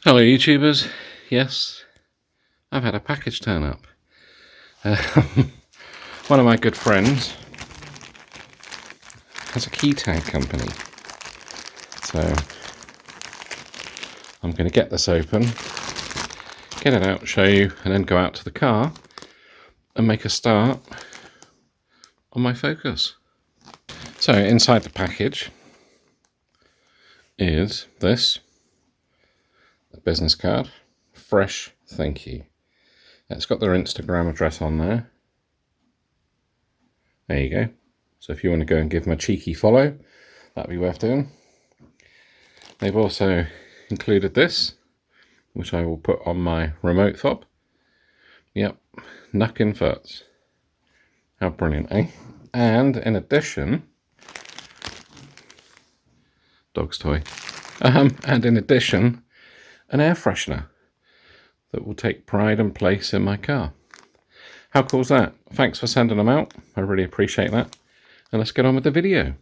Hello YouTubers, yes, I've had a package turn up. One of my good friends has a key tag company, so I'm going to get this open, get it out, show you, and then go out to the car and make a start on my Focus. So inside the package is this, a business card, fresh thank you. It's got their Instagram address on there. There you go. So if you want to go and give them a cheeky follow, that'd be worth doing. They've also included this, which I will put on my remote fob. Yep, Knuckin' Foots. How brilliant, eh? And in addition, dog's toy. And in addition, an air freshener that will take pride and place in my car. How cool is that? Thanks for sending them out. I really appreciate that. And let's get on with the video.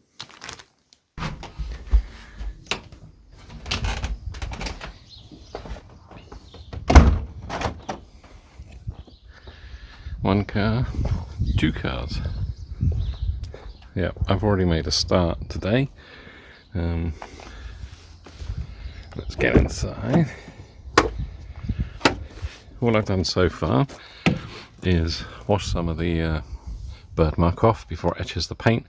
One car, two cars. Yeah, I've already made a start today. Let's get inside. All I've done so far is wash some of the bird mark off before it etches the paint,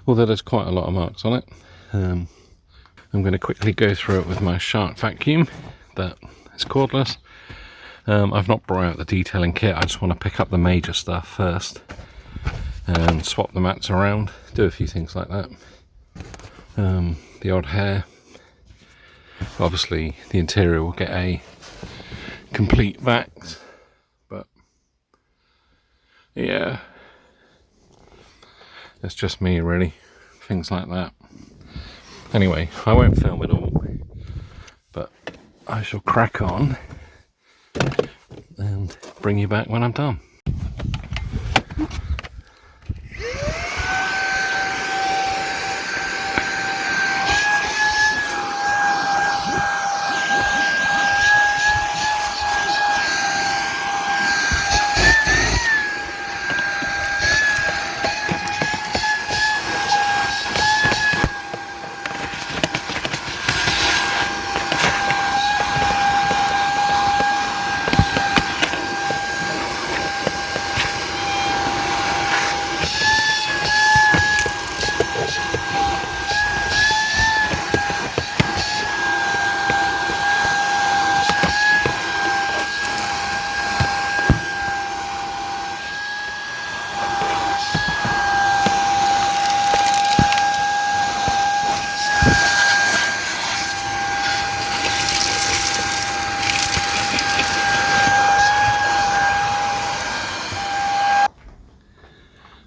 although there's quite a lot of marks on it. I'm going to quickly go through it with my Shark vacuum that is cordless. I've not brought out the detailing kit. I just want to pick up the major stuff first and swap the mats around, do a few things like that. The odd hair. Obviously the interior will get a complete vax, but yeah, it's just me really, things like that. Anyway, I won't film it all, but I shall crack on and bring you back when I'm done.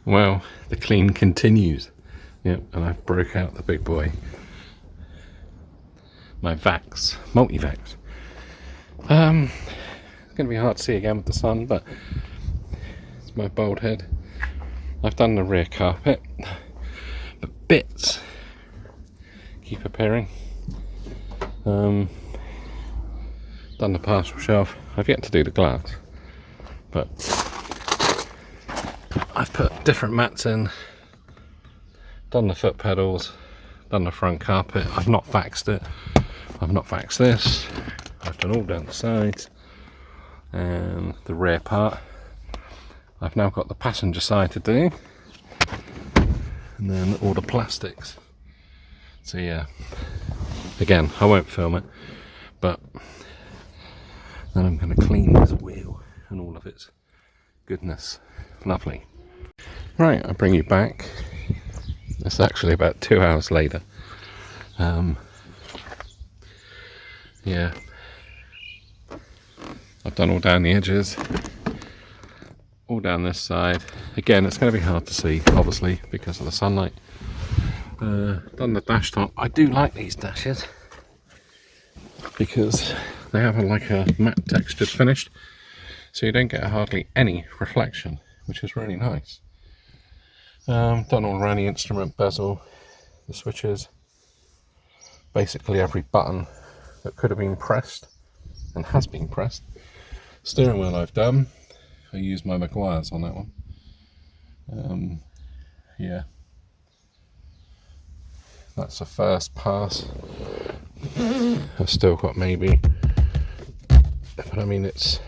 Well, the clean continues. Yep, and I broke out the big boy. My Vax, multi-Vax. It's going to be hard to see again with the sun, but it's my bald head. I've done the rear carpet, but bits keep appearing. Done the parcel shelf. I've yet to do the glass, but I've put different mats in, done the foot pedals, done the front carpet. I've not vaxed it. I've not vaxed this. I've done all down the sides and the rear part. I've now got the passenger side to do, and then all the plastics. So yeah, again, I won't film it, but then I'm going to clean this wheel and all of its goodness. Lovely. Right, I bring you back. It's actually about 2 hours later. Yeah, I've done all down the edges, all down this side. Again, it's going to be hard to see, obviously, because of the sunlight. Done the dash top. I do like these dashes because they have like a matte textured finish, so you don't get hardly any reflection, which is really nice. Done all around the instrument bezel, the switches, basically every button that could have been pressed and has been pressed. Steering wheel I've done. I used my Meguiar's on that one. Yeah, that's the first pass. I've still got maybe, but I mean it's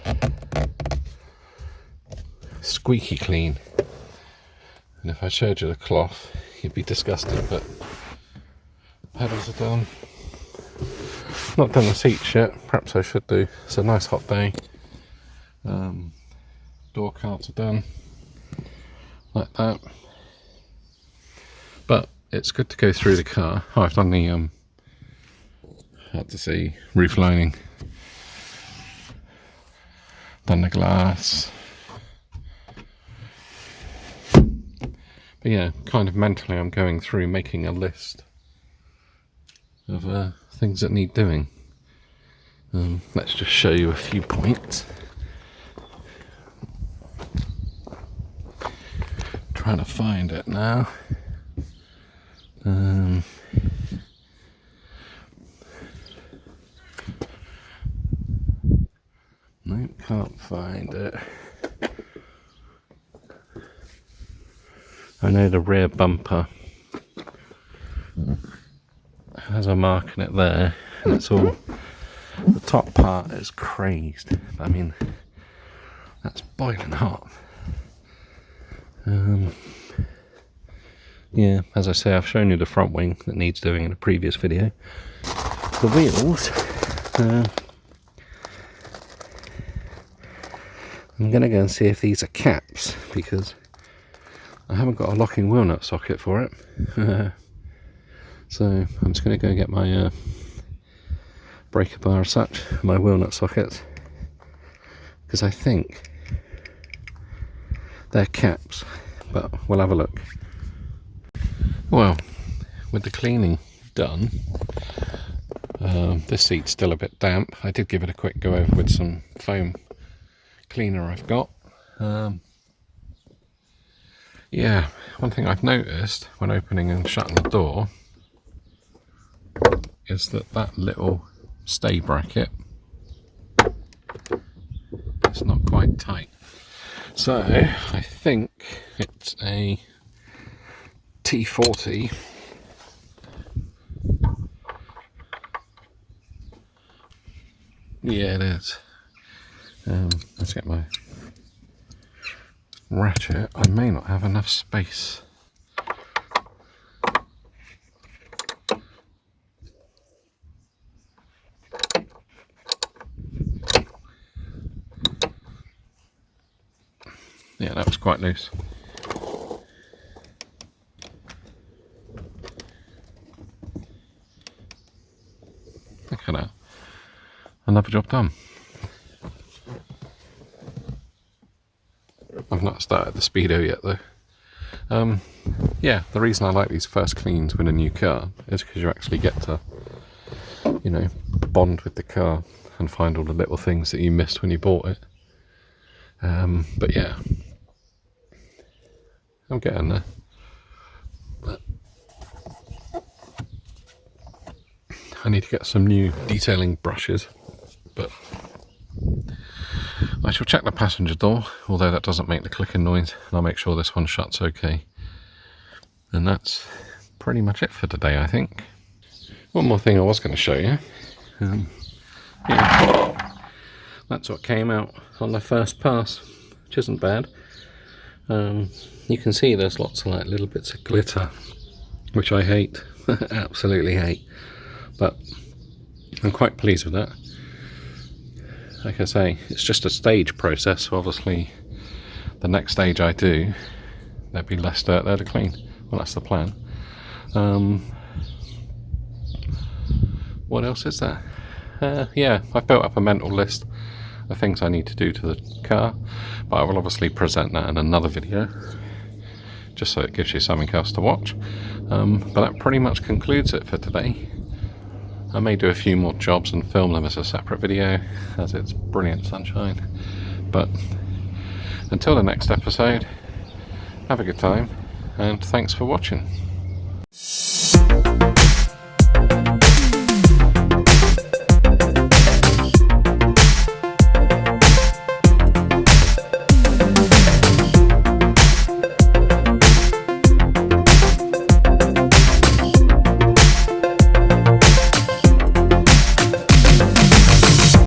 squeaky clean. And if I showed you the cloth, you'd be disgusted, but pedals are done. Not done the seats yet, perhaps I should do. It's a nice hot day. Door cards are done, like that. But it's good to go through the car. Oh, I've done the, hard to see, roof lining. Done the glass. But yeah, kind of mentally I'm going through making a list of things that need doing. Let's just show you a few points. Trying to find it now. Nope, can't find it. I know the rear bumper has a mark in it there, and it's all, the top part is crazed. I mean, that's boiling hot. Yeah, as I say, I've shown you the front wing that needs doing in a previous video. The wheels, I'm going to go and see if these are caps, because I haven't got a locking wheel nut socket for it. So I'm just going to go and get my breaker bar as such, my wheel nut sockets, because I think they're caps, but we'll have a look. Well, with the cleaning done, this seat's still a bit damp. I did give it a quick go over with some foam cleaner I've got. Yeah, one thing I've noticed when opening and shutting the door is that little stay bracket is not quite tight. So I think it's a T40. Yeah, it is. Let's get my ratchet. I may not have enough space. Yeah, that was quite loose. Look at that. Another job done. I've not started the Speedo yet though. Yeah, the reason I like these first cleans with a new car is because you actually get to, you know, bond with the car and find all the little things that you missed when you bought it. But yeah, I'm getting there. But I need to get some new detailing brushes, but I shall check the passenger door, although that doesn't make the clicking noise, and I'll make sure this one shuts okay. And that's pretty much it for today, I think. One more thing I was going to show you. Yeah, that's what came out on the first pass, which isn't bad. You can see there's lots of like little bits of glitter, which I hate, absolutely hate. But I'm quite pleased with that. Like I say, it's just a stage process, so obviously the next stage I do, there'll be less dirt there to clean. Well, that's the plan. What else is there? Yeah, I've built up a mental list of things I need to do to the car, but I will obviously present that in another video, just so it gives you something else to watch. But that pretty much concludes it for today. I may do a few more jobs and film them as a separate video, as it's brilliant sunshine. But until the next episode, have a good time, and thanks for watching.